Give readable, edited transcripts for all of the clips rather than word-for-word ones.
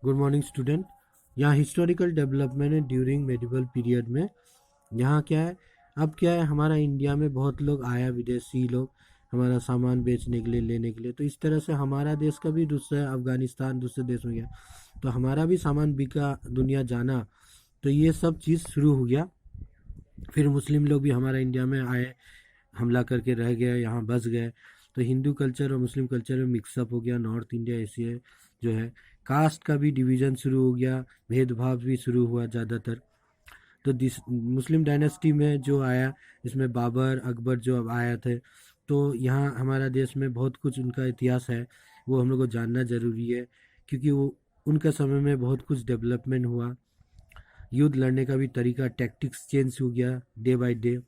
Good morning student. यहाँ historical development है during medieval period में। यहाँ क्या है, अब क्या है, हमारा इंडिया में बहुत लोग आया, विदेशी लोग हमारा सामान बेचने के लिए, लेने के लिए। तो इस तरह से हमारा देश का भी दूसरा अफगानिस्तान दूसरे देश में गया, तो हमारा भी सामान बिका, दुनिया जाना। तो ये सब चीज़ शुरू हो गया। फिर मुस्लिम लोग भी हमारा इंडिया में आए, हमला करके रह गए, यहाँ बस गए। तो हिंदू कल्चर और मुस्लिम कल्चर में मिक्सअप हो गया। नॉर्थ इंडिया एशिया जो है, कास्ट का भी डिवीज़न शुरू हो गया, भेदभाव भी शुरू हुआ ज़्यादातर। तो मुस्लिम डायनेस्टी में जो आया, इसमें बाबर अकबर जो अब आया थे, तो यहाँ हमारा देश में बहुत कुछ उनका इतिहास है, वो हम लोग को जानना ज़रूरी है, क्योंकि वो उनका समय में बहुत कुछ डेवलपमेंट हुआ। युद्ध लड़ने का भी तरीका, टैक्टिक्स चेंज हो गया डे बाय डे।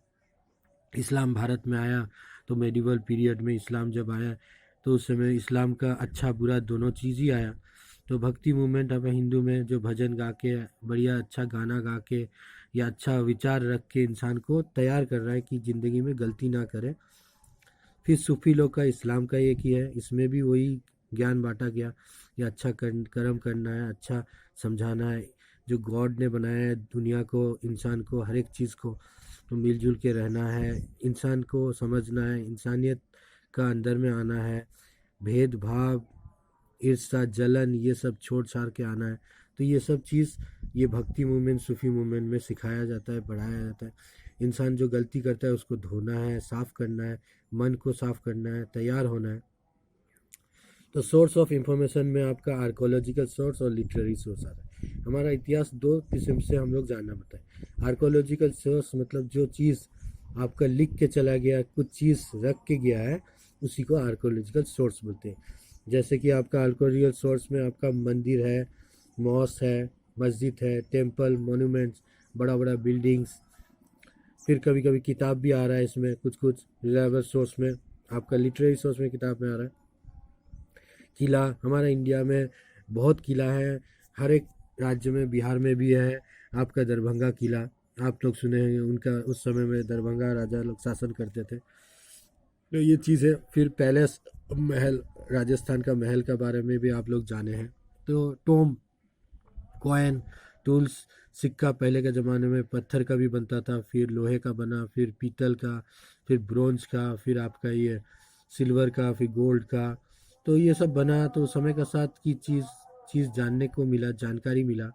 इस्लाम भारत में आया, तो मेडिवल पीरियड में इस्लाम जब आया, तो उस समय इस्लाम का अच्छा बुरा दोनों चीज़ ही आया। तो भक्ति मूवमेंट अब हिंदू में जो भजन गा के, बढ़िया अच्छा गाना गा के या अच्छा विचार रख के इंसान को तैयार कर रहा है कि ज़िंदगी में गलती ना करे। फिर सूफी लोग का, इस्लाम का एक ही है, इसमें भी वही ज्ञान बांटा गया, या अच्छा कर्म करना है, अच्छा समझाना है, जो गॉड ने बनाया है दुनिया को, इंसान को, हर एक चीज़ को, तो मिलजुल के रहना है, इंसान को समझना है, इंसानियत का अंदर में आना है, भेदभाव, ईर्ष्या, जलन, ये सब छोड़ छाड़ के आना है। तो ये सब चीज़ ये भक्ति मूवमेंट, सूफी मूवमेंट में सिखाया जाता है, पढ़ाया जाता है। इंसान जो गलती करता है उसको धोना है, साफ़ करना है, मन को साफ़ करना है, तैयार होना है। तो सोर्स ऑफ इंफॉर्मेशन में आपका आर्कोलॉजिकल सोर्स और लिटरेरी सोर्स आता है। हमारा इतिहास दो किस्म से हम लोग जानना पड़ता है। आर्कोलॉजिकल सोर्स मतलब जो चीज़ आपका लिख के चला गया, कुछ चीज़ रख के गया है, उसी को आर्कोलॉजिकल सोर्स बोलते हैं। जैसे कि आपका आर्कोलॉजिकल सोर्स में आपका मंदिर है, मॉस है, मस्जिद है, टेम्पल, मोन्यूमेंट्स, बड़ा बड़ा बिल्डिंग्स। फिर कभी कभी किताब भी आ रहा है इसमें, कुछ कुछ रिलायबल सोर्स में। आपका लिटरेरी सोर्स में किताब में आ रहा है। किला, हमारा इंडिया में बहुत किला है, हर एक राज्य में, बिहार में भी है आपका दरभंगा किला, आप लोग सुने हैं उनका, उस समय में दरभंगा राजा लोग शासन करते थे। तो ये चीज़ है। फिर पैलेस, महल, राजस्थान का महल के बारे में भी आप लोग जाने हैं। तो टोम, कॉइन, टूल्स, सिक्का पहले के ज़माने में पत्थर का भी बनता था, फिर लोहे का बना, फिर पीतल का, फिर ब्रोंज का, फिर आपका ये सिल्वर का, फिर गोल्ड का। तो ये सब बना, तो समय के साथ की चीज़ चीज़ जानने को मिला, जानकारी मिला।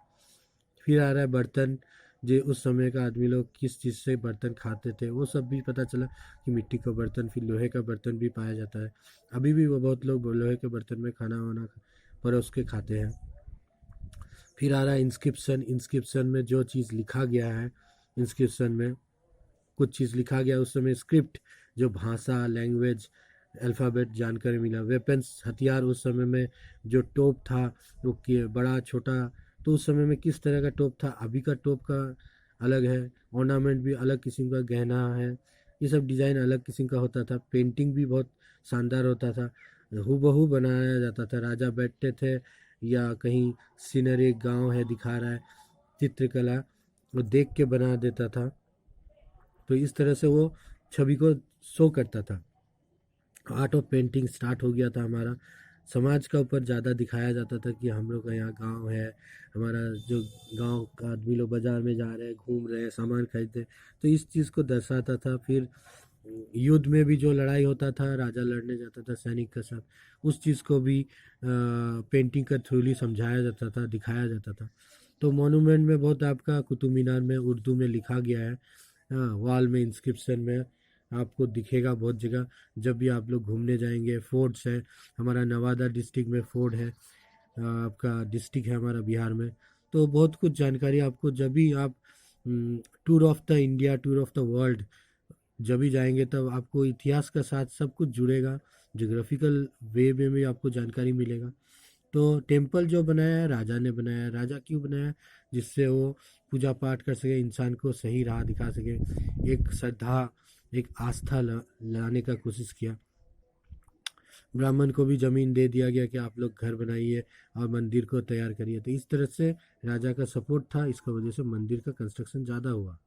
फिर आ रहा है बर्तन, जो उस समय का आदमी लोग किस चीज़ से बर्तन खाते थे, वो सब भी पता चला कि मिट्टी का बर्तन, फिर लोहे का बर्तन भी पाया जाता है। अभी भी वो बहुत लोग लोहे के बर्तन में खाना वाना परोस के खाते हैं। फिर आ रहा है इंस्क्रिप्शन। इंस्क्रिप्शन में जो चीज़ लिखा गया है, इंस्क्रिप्शन में कुछ चीज़ लिखा गया, उस समय स्क्रिप्ट, जो भाषा, लैंग्वेज, अल्फ़ाबेट जानकारी मिला। वेपन्स, हथियार, उस समय में जो टोप था वो बड़ा छोटा, तो उस समय में किस तरह का टोप था, अभी का टोप का अलग है। ऑर्नामेंट भी अलग किस्म का गहना है, ये सब डिज़ाइन अलग किस्म का होता था। पेंटिंग भी बहुत शानदार होता था, हूबहू बनाया जाता था। राजा बैठते थे, या कहीं सीनरी, गांव है दिखा रहा है, चित्रकला, वो देख के बना देता था। तो इस तरह से वो छवि को शो करता था। आर्ट ऑफ पेंटिंग स्टार्ट हो गया था हमारा। समाज का ऊपर ज़्यादा दिखाया जाता था कि हम लोग का यहाँ गांव है, हमारा जो गांव का आदमी लोग बाज़ार में जा रहे हैं, घूम रहे हैं, सामान खरीदते, तो इस चीज़ को दर्शाता था। फिर युद्ध में भी जो लड़ाई होता था, राजा लड़ने जाता था सैनिक के साथ, उस चीज़ को भी पेंटिंग के थ्रू ही समझाया जाता था, दिखाया जाता था। तो मोनूमेंट में बहुत आपका कुतुब मीनार में उर्दू में लिखा गया है, वॉल में इंस्क्रिप्शन में आपको दिखेगा बहुत जगह। जब भी आप लोग घूमने जाएंगे, फोर्ट्स है, हमारा नवादा डिस्ट्रिक्ट में फोर्ट है, आपका डिस्ट्रिक्ट है हमारा बिहार में। तो बहुत कुछ जानकारी आपको, जब भी आप tour of the India, tour of the world जब भी जाएंगे, तब आपको इतिहास का साथ सब कुछ जुड़ेगा, जोग्राफिकल वे में भी आपको जानकारी मिलेगा। तो टेम्पल जो बनाया है, राजा ने बनाया है। राजा क्यों बनाया? जिससे वो पूजा पाठ कर सके, इंसान को सही राह दिखा सके, एक श्रद्धा, एक आस्था लाने का कोशिश किया। ब्राह्मण को भी ज़मीन दे दिया गया कि आप लोग घर बनाइए और मंदिर को तैयार करिए। तो इस तरह से राजा का सपोर्ट था, इसका वजह से मंदिर का कंस्ट्रक्शन ज़्यादा हुआ।